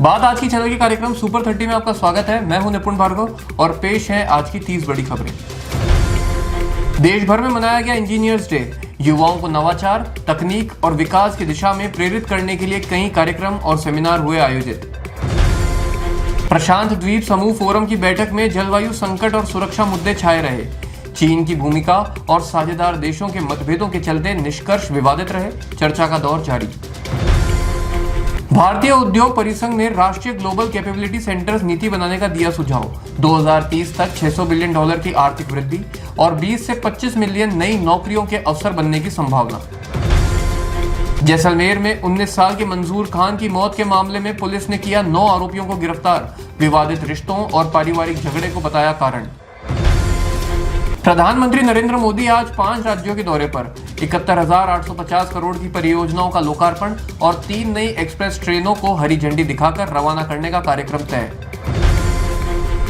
बात आज की चैनल के कार्यक्रम सुपर 30 में आपका स्वागत है। मैं हूं निपुण भार्गव और पेश है आज की 30 बड़ी खबरें। देश भर में मनाया गया इंजीनियर्स डे। युवाओं को नवाचार, तकनीक और विकास की दिशा में प्रेरित करने के लिए कई कार्यक्रम और सेमिनार हुए आयोजित। प्रशांत द्वीप समूह फोरम की बैठक में जलवायु संकट और सुरक्षा मुद्दे छाए रहे। चीन की भूमिका और साझेदार देशों के मतभेदों के चलते निष्कर्ष विवादित रहे। चर्चा का दौर जारी। भारतीय उद्योग परिसंघ ने राष्ट्रीय ग्लोबल कैपेबिलिटी सेंटर्स नीति बनाने का दिया सुझाव। 2030 तक $600 बिलियन की आर्थिक वृद्धि और 20 से 25 मिलियन नई नौकरियों के अवसर बनने की संभावना। जैसलमेर में 19 साल के मंजूर खान की मौत के मामले में पुलिस ने किया 9 आरोपियों को गिरफ्तार। विवादित रिश्तों और पारिवारिक झगड़े को बताया कारण। प्रधानमंत्री नरेंद्र मोदी आज 5 राज्यों के दौरे पर 71,850 करोड़ की परियोजनाओं का लोकार्पण और 3 नई एक्सप्रेस ट्रेनों को हरी झंडी दिखाकर रवाना करने का कार्यक्रम तय।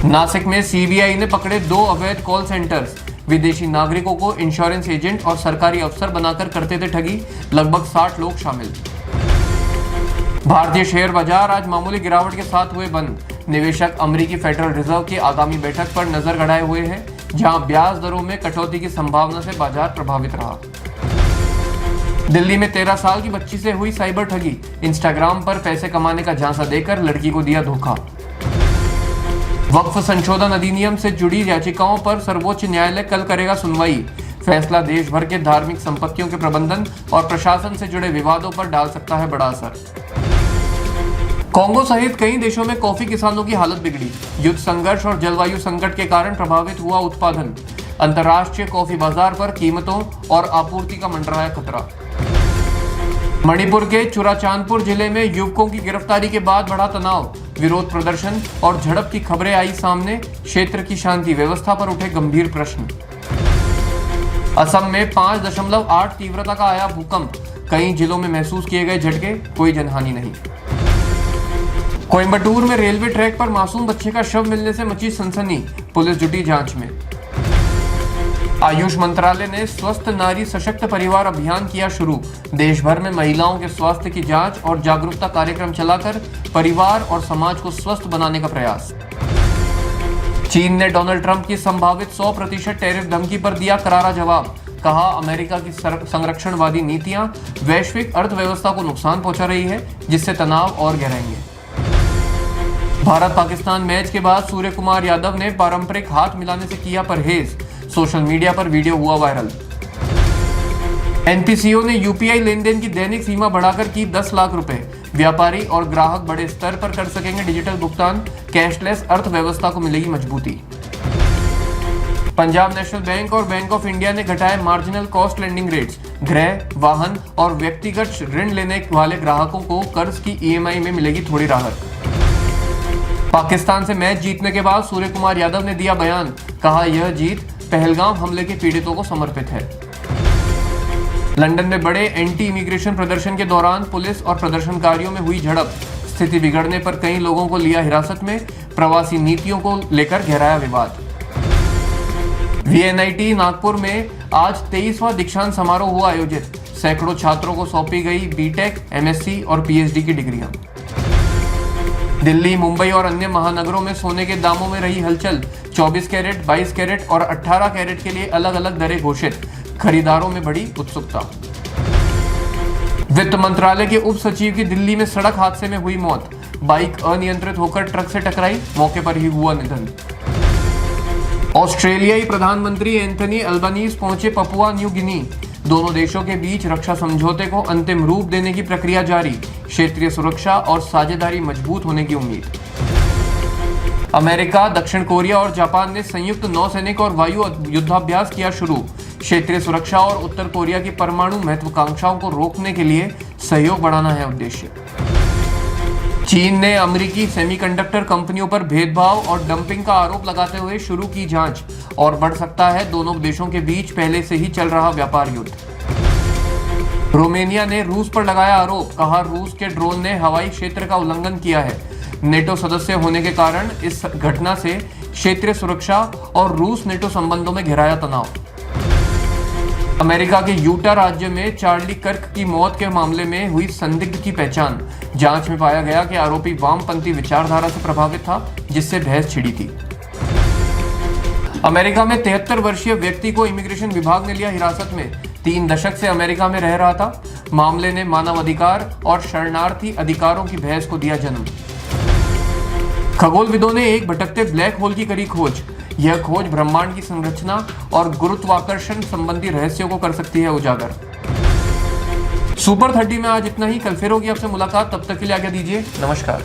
नासिक में सीबीआई ने पकड़े 2 अवैध कॉल सेंटर्स। विदेशी नागरिकों को इंश्योरेंस एजेंट और सरकारी अफसर बनाकर करते थे ठगी। लगभग 60 लोग शामिल। भारतीय शेयर बाजार आज मामूली गिरावट के साथ हुए बंद। निवेशक अमेरिकी फेडरल रिजर्व की आगामी बैठक पर नजर गड़ाए हुए हैं, जहां ब्याज दरों में कटौती की संभावना से बाजार प्रभावित रहा। दिल्ली में 13 साल की बच्ची से हुई साइबर ठगी। इंस्टाग्राम पर पैसे कमाने का झांसा देकर लड़की को दिया धोखा। वक्फ संशोधन अधिनियम से जुड़ी याचिकाओं पर सर्वोच्च न्यायालय कल करेगा सुनवाई। फैसला देश भर के धार्मिक संपत्तियों के प्रबंधन और प्रशासन से जुड़े विवादों पर डाल सकता है बड़ा असर। कांगो सहित कई देशों में कॉफी किसानों की हालत बिगड़ी। युद्ध संघर्ष और जलवायु संकट के कारण प्रभावित हुआ उत्पादन। अंतर्राष्ट्रीय कॉफी बाजार पर कीमतों और आपूर्ति का मंडराया खतरा। मणिपुर के चुराचांदपुर जिले में युवकों की गिरफ्तारी के बाद बढ़ा तनाव। विरोध प्रदर्शन और झड़प की खबरें आई सामने। क्षेत्र की शांति व्यवस्था पर उठे गंभीर प्रश्न। असम में 5.8 तीव्रता का आया भूकंप। कई जिलों में महसूस किए गए झटके, कोई जनहानि नहीं। कोयंबटूर में रेलवे ट्रैक पर मासूम बच्चे का शव मिलने से मची सनसनी। पुलिस जुटी जांच में। आयुष मंत्रालय ने स्वस्थ नारी सशक्त परिवार अभियान किया शुरू। देश भर में महिलाओं के स्वास्थ्य की जांच और जागरूकता कार्यक्रम चलाकर परिवार और समाज को स्वस्थ बनाने का प्रयास। चीन ने डोनाल्ड ट्रंप की संभावित 100% टैरिफ धमकी पर दिया करारा जवाब। कहा, अमेरिका की संरक्षणवादी नीतियां वैश्विक अर्थव्यवस्था को नुकसान पहुंचा रही है, जिससे तनाव और गहराएंगे। भारत पाकिस्तान मैच के बाद सूर्य कुमार यादव ने पारंपरिक हाथ मिलाने से किया परहेज। सोशल मीडिया पर वीडियो हुआ वायरल। एनपीसीओ ने यूपीआई लेनदेन की दैनिक सीमा बढ़ाकर की 10 लाख रुपए। व्यापारी और ग्राहक बड़े स्तर पर कर सकेंगे डिजिटल भुगतान। कैशलेस अर्थव्यवस्था को मिलेगी मजबूती। पंजाब नेशनल बैंक और बैंक ऑफ इंडिया ने घटाए मार्जिनल कॉस्ट लेंडिंग रेट्स। गृह, वाहन और व्यक्तिगत ऋण लेने वाले ग्राहकों को कर्ज की ईएमआई में मिलेगी थोड़ी राहत। पाकिस्तान से मैच जीतने के बाद सूर्य कुमार यादव ने दिया बयान। कहा, यह जीत पहलगाम हमले के पीड़ितों को समर्पित है। लंदन में बड़े एंटी इमिग्रेशन प्रदर्शन के दौरान पुलिस और प्रदर्शनकारियों में हुई झड़प। स्थिति बिगड़ने पर कई लोगों को लिया हिरासत में। प्रवासी नीतियों को लेकर गहराया विवाद। वीएनआईटी नागपुर में आज 23वां दीक्षांत समारोह हुआ आयोजित। सैकड़ों छात्रों को सौंपी गई बीटेक, एमएससी और पीएचडी की डिग्रियां। दिल्ली, मुंबई और अन्य महानगरों में सोने के दामों में रही हलचल। 24 कैरेट, 22 कैरेट और 18 कैरेट के लिए अलग अलग दरें घोषित। खरीदारों में बढ़ी उत्सुकता। वित्त मंत्रालय के उप सचिव की दिल्ली में सड़क हादसे में हुई मौत। बाइक अनियंत्रित होकर ट्रक से टकराई, मौके पर ही हुआ निधन। ऑस्ट्रेलियाई प्रधानमंत्री एंथनी अल्बानीज पहुंचे पपुआ न्यू गिनी। दोनों देशों के बीच रक्षा समझौते को अंतिम रूप देने की प्रक्रिया जारी। क्षेत्रीय सुरक्षा और साझेदारी मजबूत होने की उम्मीद। अमेरिका, दक्षिण कोरिया और जापान ने संयुक्त नौसैनिक और वायु युद्धाभ्यास किया शुरू। क्षेत्रीय सुरक्षा और उत्तर कोरिया की परमाणु महत्वाकांक्षाओं को रोकने के लिए सहयोग बढ़ाना है उद्देश्य। चीन ने अमेरिकी सेमीकंडक्टर कंपनियों पर भेदभाव और डंपिंग का आरोप लगाते हुए शुरू की जांच। और बढ़ सकता है दोनों देशों के बीच पहले से ही चल रहा व्यापार युद्ध। रोमानिया ने रूस पर लगाया आरोप। कहा, रूस के ड्रोन ने हवाई क्षेत्र का उल्लंघन किया है। नेटो सदस्य होने के कारण इस घटना से क्षेत्रीय सुरक्षा और रूस नेटो संबंधों में गहराया तनाव। अमेरिका के यूटा राज्य में चार्ली कर्क की मौत के मामले में हुई संदिग्ध की पहचान। जांच में पाया गया कि आरोपी वामपंथी विचारधारा से प्रभावित था, जिससे बहस छिड़ी थी। अमेरिका में 73 वर्षीय व्यक्ति को इमिग्रेशन विभाग ने लिया हिरासत में। 3 दशक से अमेरिका में रह रहा था। मामले ने मानवाधिकार और शरणार्थी अधिकारों की बहस को दिया जन्म। खगोलविदों ने एक भटकते ब्लैक होल की करी खोज। यह खोज ब्रह्मांड की संरचना और गुरुत्वाकर्षण संबंधी रहस्यों को कर सकती है उजागर। सुपर 30 में आज इतना ही। कल फिर होगी आपसे मुलाकात, तब तक के लिए आज्ञा दीजिए। नमस्कार।